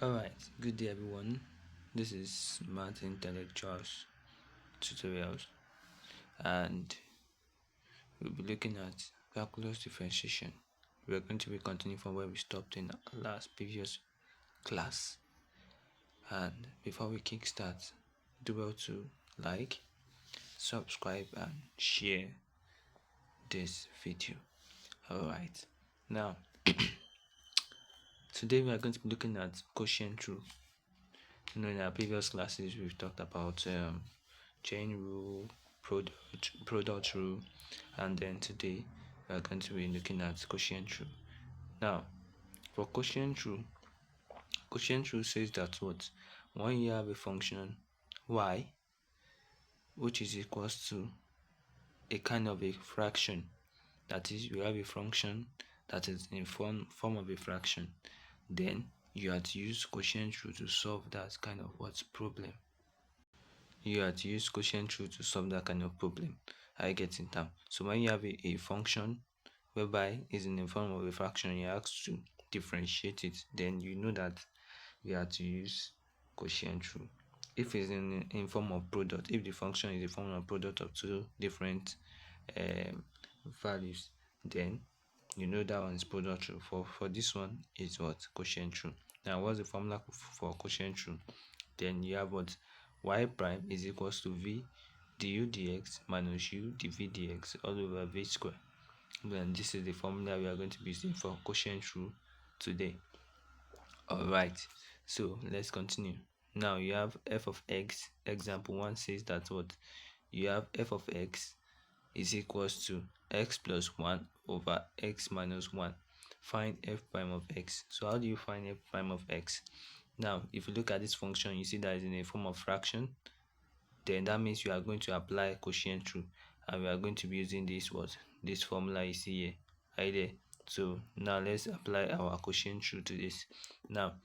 Alright, good day everyone. This is Math Intellectuals Tutorials, and we'll be looking at calculus differentiation. We're going to be continuing from where we stopped in our last previous class. And before we kickstart, do well to like, subscribe, and share this video. Alright, now today we are going to be looking at quotient rule. In our previous classes, we've talked about chain rule, product rule, and then today we are going to be looking at quotient rule. Now, for quotient rule says that when you have a function y which is equals to a kind of a fraction, that is, you have a function that is in form of a fraction, then you have to use quotient rule to solve that kind of problem. You have to use quotient rule to solve that kind of problem. I get it now. So when you have a function whereby it's in the form of a fraction, you have to differentiate it, then you know that we have to use quotient rule. If it's in form of product, if the function is a form of product of two different values, then you know that one is product rule. For this one is quotient rule. Now what's the formula for quotient rule? Then you have y prime is equals to v du dx minus u dv dx all over v square. And this is the formula we are going to be using for quotient rule today. Alright, so let's continue. Now you have f of x. Example 1 says that you have f of x is equals to x plus 1 over x minus 1. Find f prime of x. So how do you find f prime of x? Now if you look at this function, you see that it's in a form of fraction. Then that means you are going to apply quotient rule, and we are going to be using this formula you see here. Right there. So now let's apply our quotient rule to this. Now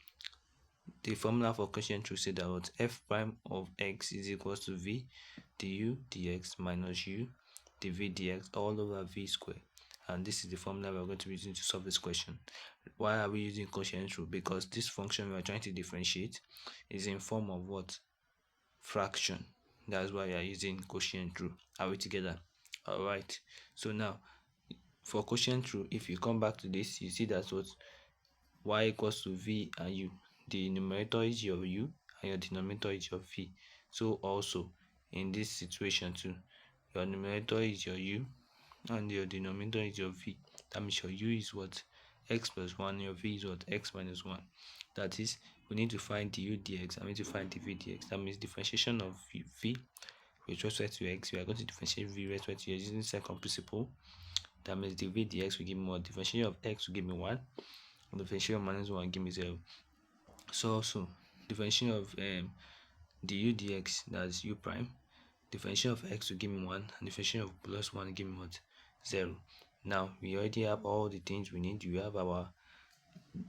the formula for quotient rule says that f prime of x is equals to v du dx minus u dv dx all over v square. And this is the formula we are going to be using to solve this question. Why are we using quotient rule? Because this function we are trying to differentiate is in form of fraction. That's why we are using quotient rule. Are we together? Alright, so now for quotient rule, if you come back to this, you see that y equals to v and u. The numerator is your u and your denominator is your v. So also in this situation too, your numerator is your u and your denominator is your v. That means your u is x plus 1, your v is x minus 1. That is, we need to find du dx and we need to find dv dx. That means differentiation of v with respect to x, we are going to differentiate v with respect to x using second principle. That means dv dx will give me differentiation of x will give me 1, and differentiation of minus 1 will give me 0. So also differentiation of du dx, that's u prime, differentiation of x will give me 1, and differentiation of plus 1 will give me 0. Now we already have all the things we need. We have our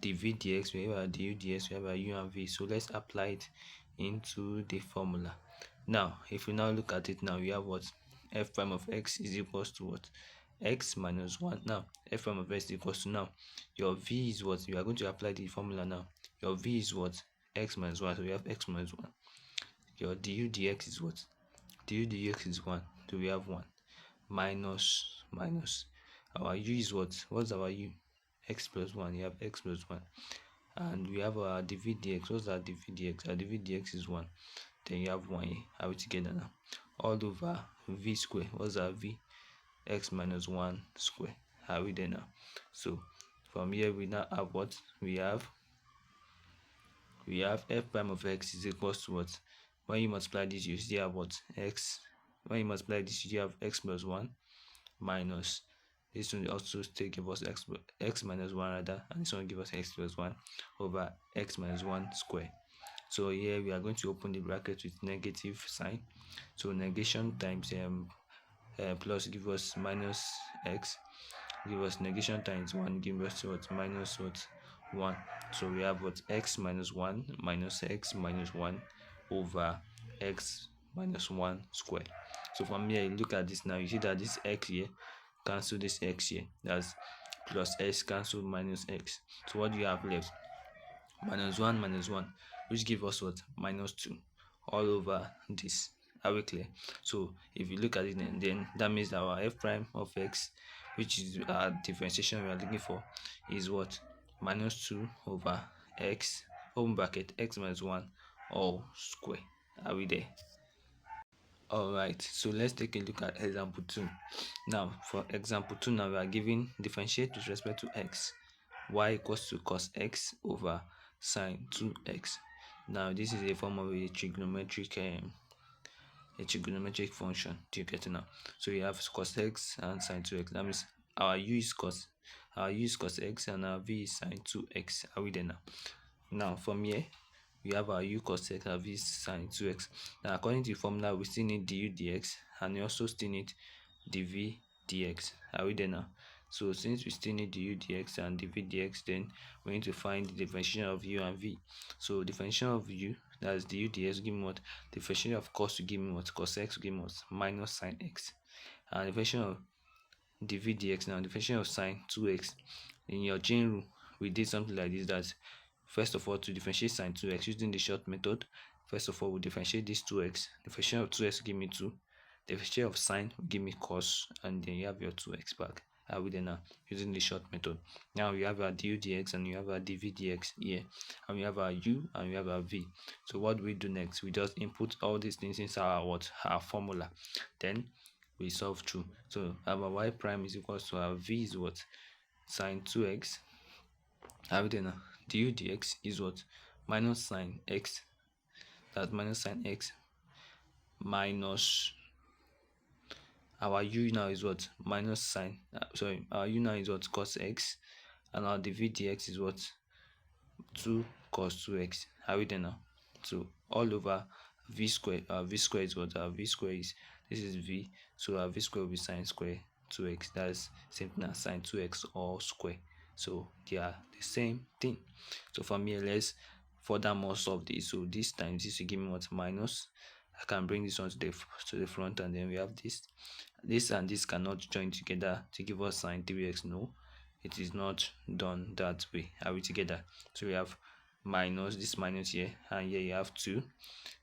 dv dx, we have our du dx, we have our u and v. So let's apply it into the formula. Now if we now look at it, now we have f prime of x is equals to x minus 1. Now f prime of x is equals to, now your v is you are going to apply the formula. Now your v is x minus 1, so we have x minus 1. Your du dx is du dx is 1, so we have 1 minus our u is what's our u? X plus 1. You have x plus 1, and we have our dv dx. What's our dv dx? Our dv dx is 1. Then you have 1 here. Are we together now? All over v square. What's our v? X minus 1 square. Are we there now? So from here we now have we have f prime of x is equals to when you multiply this, you still have x. When you multiply this, you have x plus 1 minus this one also still give us x minus 1 rather, and this one give us x plus 1 over x minus 1 square. So here we are going to open the bracket with negative sign. So negation times plus give us minus x, give us negation times 1, give us minus 1. So we have x minus 1 minus x minus 1 over x minus 1 square. So from here, you look at this now, you see that this x here cancel this x here, that's plus x cancel minus x. So what do you have left? minus 1, which give us what? Minus 2 all over this. Are we clear? So if you look at it, then that means that our f prime of x, which is our differentiation we are looking for, is what? Minus 2 over x open bracket x minus 1 all square. Are we there? All right, so let's take a look at example 2. Now for example 2, now we are given differentiate with respect to x, y equals to cos x over sine 2x. Now this is a form of a trigonometric function. Do you get it now? So you have cos x and sine 2x. That means our u is cos x and our v is sine 2x. Are we there now? Now from here we have our u cos x and v sine 2x. Now according to the formula, we still need du dx, and we also still need dv dx. Are we there now? So since we still need du dx and dv dx, then we need to find the differentiation of u and v. So differentiation of u, that's du dx, give me what? Differentiation of cos will give me what? Cos x will give me what? Minus sine x. And differentiation of dv dx, now differentiation of sine 2x. In your chain rule, we did something like this, that first of all, to differentiate sine 2x using the short method, first of all we differentiate this 2x. Differentiation of 2x will give me 2, differentiation of sine will give me cos, and then you have your 2x back. Are we there now? Using the short method. Now you have our du dx and you have our dv dx here, and we have our u and we have our v. So what do we do next? We just input all these things inside our formula, then we solve through. So our y prime is equals to our v is what? Sine 2x. Are we there now? Du dx is what? Minus sine x. That's minus sine x minus our u now is what? Minus sine. Our u now is what? Cos x, and our dv dx is what? 2 cos 2x. Are we there now? So all over v square. Our v square is what? Our v square is, this is v, so our v square will be sine square 2x. That's same thing as sine 2x all square. So they are the same thing. So from here, let's furthermore solve this. So this times this will give me what? Minus. I can bring this one to the front, and then we have this and this cannot join together to give us sine 3x. No, it is not done that way. Are we together? So we have minus, this minus here, and here you have 2,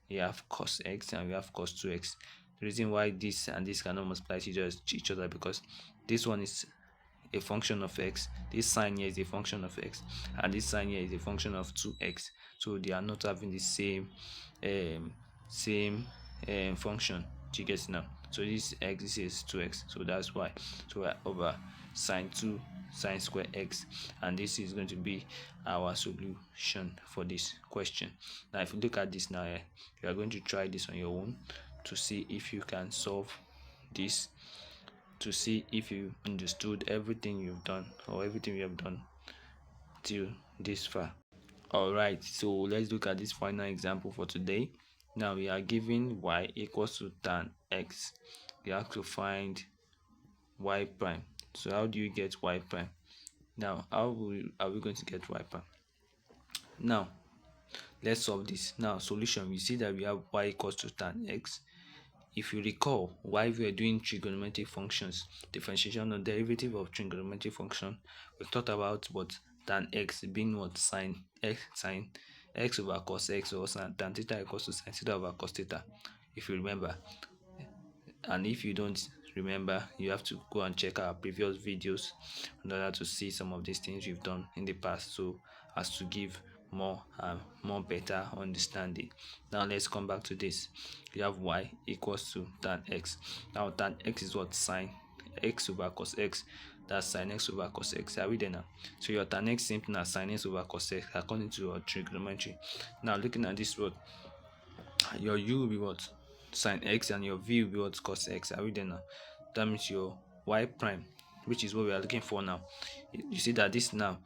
you have cos x, and we have cos 2x. The reason why this and this cannot multiply to each other, because this one is a function of x, this sign here is a function of x, and this sign here is a function of 2x. So they are not having the same function. Do you get it now? So this x, this is 2x, so that's why. So we're over sine 2 sine square x, and this is going to be our solution for this question. Now if you look at this now, you are going to try this on your own to see if you can solve this, to see if you understood everything you've done, or everything you have done till this far. All right, so let's look at this final example for today. Now we are given y equals to tan x. We have to find y prime. So how do you get y prime? Now are we going to get y prime? Now let's solve this. Now solution, we see that we have y equals to tan x. If you recall, while we are doing trigonometric functions, differentiation or derivative of trigonometric function, we talked about what? Tan x being what? Sine x over cos x, or tan theta equals to sine theta over cos theta, if you remember. And if you don't remember, you have to go and check our previous videos in order to see some of these things we've done in the past, so as to give more better understanding. Now let's come back to this. We have y equals to tan x. Now tan x is what? Sine x over cos x. That's sine x over cos x. Are we there now? So your tan x same thing as sine x over cos x according to your trigonometry. Now looking at this word, your u will be what? Sine x, and your v will be what? Cos x. Are we there now? That means your y prime, which is what we are looking for now. You see that this now,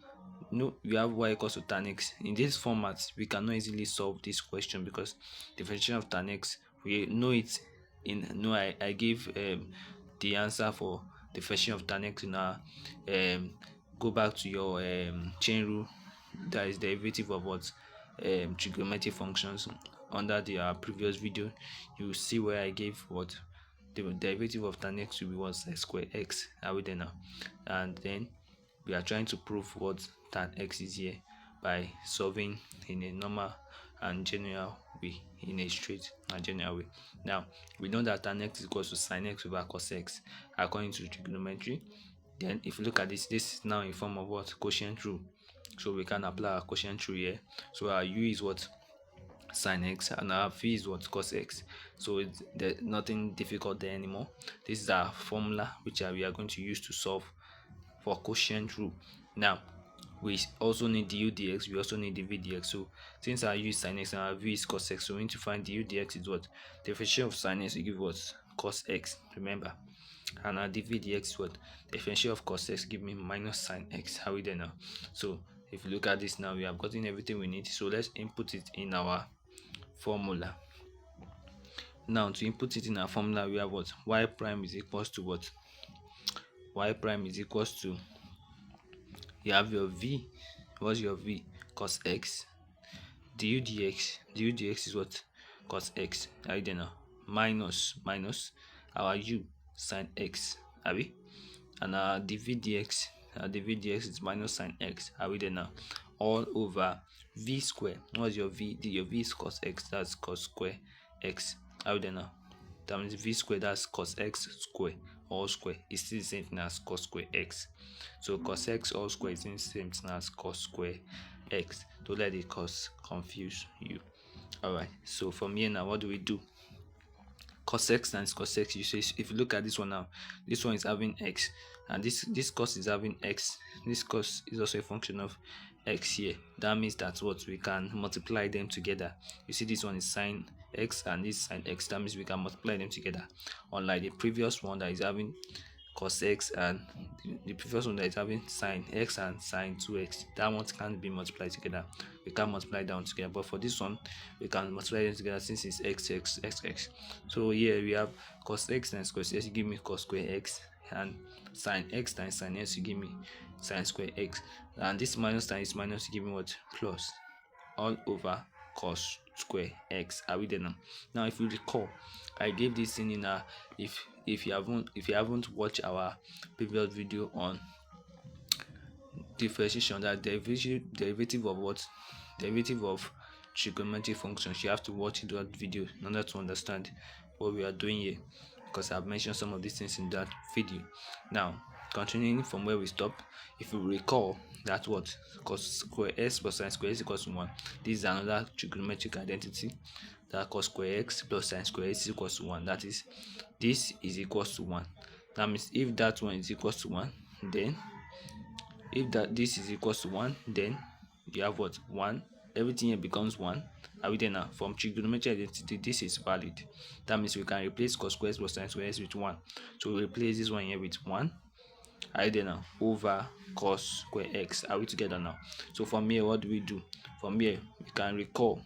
no, we have y equals to tan x. In this format, we cannot easily solve this question, because differentiation of tan x, we know it in, no, I gave the answer for differentiation of tan x in our go back to your chain rule, that is derivative of what? Trigonometric functions. Under the previous video, you see where I gave what? The derivative of tan x will be what? Sine square x. Are we there now? And then we are trying to prove what tan x is here. by solving in a normal and general way, in a straight and general way. Now we know that tan x is equal to sin x over cos x according to trigonometry. Then if you look at this is now in form of what? Quotient rule. So we can apply our quotient rule here. So our u is what? Sin x, and our v is what? Cos x. So it's nothing difficult there anymore. This is our formula which we are going to use to solve for quotient rule. Now we also need du dx, we also need the v dx. So since our u is sin x and our v is cos x, so we need to find du dx is what? Differentiation of sin x will give what? Cos x, remember. And our dv dx is what? Differentiation of cos x give me minus sin x. How we there now? So if you look at this now, we have gotten everything we need. So let's input it in our formula. Now to input it in our formula, we have what? Y prime is equals to what? Y prime is equals to, you have your v. What's your v? Cos x. Du dx is what? Cos x. Right there now. Minus our u sin x. Are we? And our dv dx is minus sin x. Are we there now? All over v square. What's your v? Your v is cos x. That's cos square x. Are we there now? That means v square, that's cos x square all square, is still the same thing as cos square x. So cos x all square is the same thing as cos square x. Don't let the cos confuse you. Alright, so from here now, what do we do? Cos x times cos x, you say, if you look at this one now, this one is having x, and this cos is having x. This cos is also a function of x here. That means that what? We can multiply them together. You see, this one is sin x and this sin x. That means we can multiply them together, unlike the previous one that is having cos x and the previous one that is having sin x and sin 2x. That one can't be multiplied together. We can't multiply down together, but for this one we can multiply them together since it's x. So here we have cos x times cos x, you give me cos square x, and sin x times sin x, you give me sin square x, and this minus times minus, you give me what? Plus, all over cos square x. Are we there now? Now if you recall, I gave this thing in a, if you haven't watched our previous video on differentiation, that derivative of what? Derivative of trigonometric functions, you have to watch that video in order to understand what we are doing here, because I've mentioned some of these things in that video. Now continuing from where we stop, if you recall that what? Cos square x plus sin square x equals to 1. This is another trigonometric identity, that cos square x plus sin square x is equals to 1. That is, this is equals to 1. That means if that one is equals to 1, then if that this is equals to 1, then you have what? 1. Everything here becomes 1. Are we there now? From trigonometric identity, this is valid. That means we can replace cos square x plus sin square x with 1. So we replace this one here with 1. Are you there now? Over cos square x. Are we together now? So from here, what do we do? From here, we can recall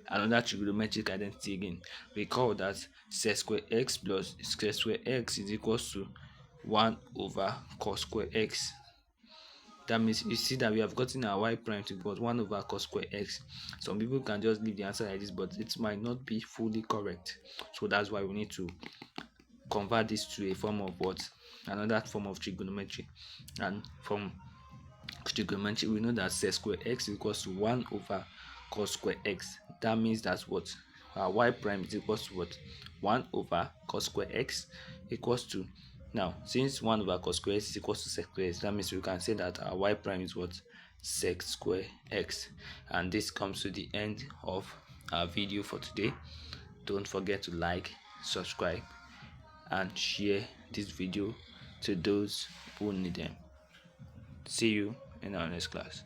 another trigonometric identity again. Recall that sec square x plus square square x is equals to 1 over cos square x. That means you see that we have gotten our y prime to equal 1 over cos square x. Some people can just leave the answer like this, but it might not be fully correct. So that's why we need to convert this to a form of what? Another form of trigonometry. And from trigonometry, we know that sec square x is equals to 1 over cos square x. That means that what? Our y prime is equals to what? 1 over cos square x equals to, now since 1 over cos square x is equals to sec square x, that means we can say that our y prime is what? Sec square x. And this comes to the end of our video for today. Don't forget to like, subscribe, and share this video to those who need them. See you in our next class.